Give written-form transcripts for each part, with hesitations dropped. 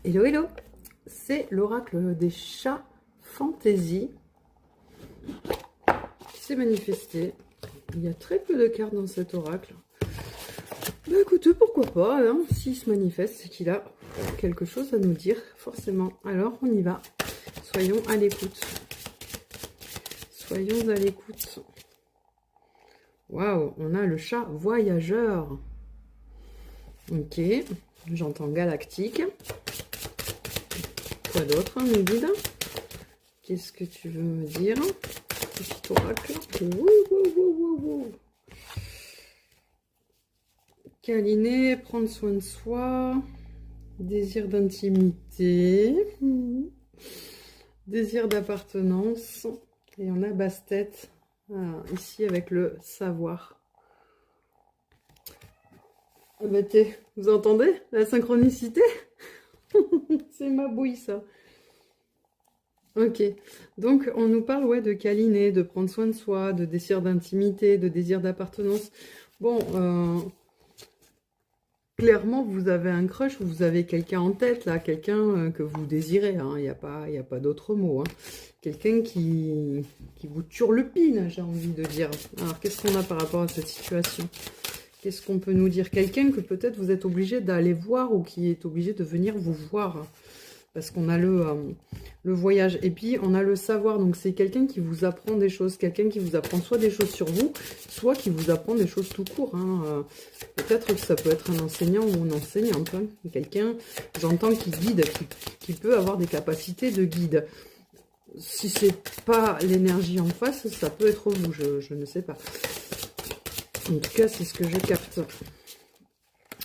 Hello, hello, c'est l'oracle des chats fantasy qui s'est manifesté. Il y a très peu de cartes dans cet oracle. Bah écoutez, pourquoi pas, hein, s'il se manifeste, c'est qu'il a quelque chose à nous dire, forcément. Alors, on y va. Soyons à l'écoute. Soyons à l'écoute. Waouh, on a le chat voyageur. Ok, j'entends galactique. Quoi d'autre, mes guides? Qu'est-ce que tu veux me dire? Petit oracle. Câliner, prendre soin de soi, désir d'intimité, désir d'appartenance. Et on a basse-tête ici avec le savoir. Ah bah vous entendez la synchronicité? C'est ma bouille ça. Ok, donc on nous parle de câliner, de prendre soin de soi, de désir d'intimité, de désir d'appartenance. Bon, clairement vous avez un crush, vous avez quelqu'un en tête là, quelqu'un que vous désirez, hein. Il n'y a pas d'autre mot. Hein. Quelqu'un qui vous turlupine, j'ai envie de dire. Alors qu'est-ce qu'on a par rapport à cette situation? Qu'est-ce qu'on peut nous dire? Quelqu'un que peut-être vous êtes obligé d'aller voir ou qui est obligé de venir vous voir. Parce qu'on a le voyage. Et puis, on a le savoir. Donc, c'est quelqu'un qui vous apprend des choses. Quelqu'un qui vous apprend soit des choses sur vous, soit qui vous apprend des choses tout court. Hein. Peut-être que ça peut être un enseignant ou une enseignante. Hein. Quelqu'un, j'entends, qui guide, qui peut avoir des capacités de guide. Si c'est pas l'énergie en face, ça peut être vous. Je ne sais pas. En tout cas, c'est ce que je capte.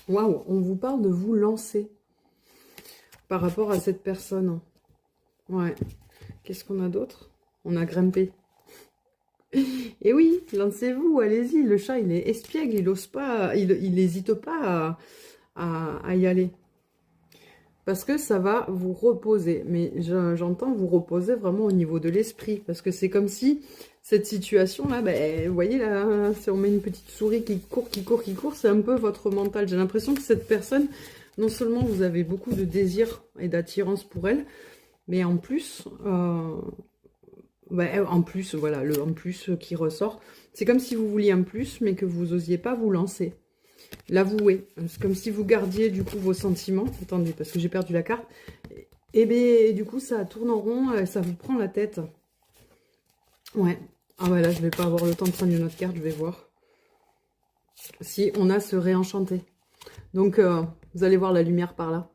Waouh, on vous parle de vous lancer par rapport à cette personne. Ouais. Qu'est-ce qu'on a d'autre? On a grimpé. Et oui, lancez-vous, allez-y. Le chat, il est espiègle, il n'ose pas, il n'hésite pas à y aller. Parce que ça va vous reposer. Mais j'entends vous reposer vraiment au niveau de l'esprit. Parce que c'est comme si cette situation-là, ben, vous voyez là, si on met une petite souris qui court, c'est un peu votre mental. J'ai l'impression que cette personne, non seulement vous avez beaucoup de désir et d'attirance pour elle, mais en plus, voilà, le en plus qui ressort. C'est comme si vous vouliez un plus, mais que vous n'osiez pas vous lancer. L'avouer. C'est comme si vous gardiez du coup vos sentiments. Attendez, parce que j'ai perdu la carte. Et bien, du coup, ça tourne en rond, ça vous prend la tête. Ouais. Ah ouais, là, je vais pas avoir le temps de prendre une autre carte, je vais voir. Si, on a se réenchanter. Donc, vous allez voir la lumière par là.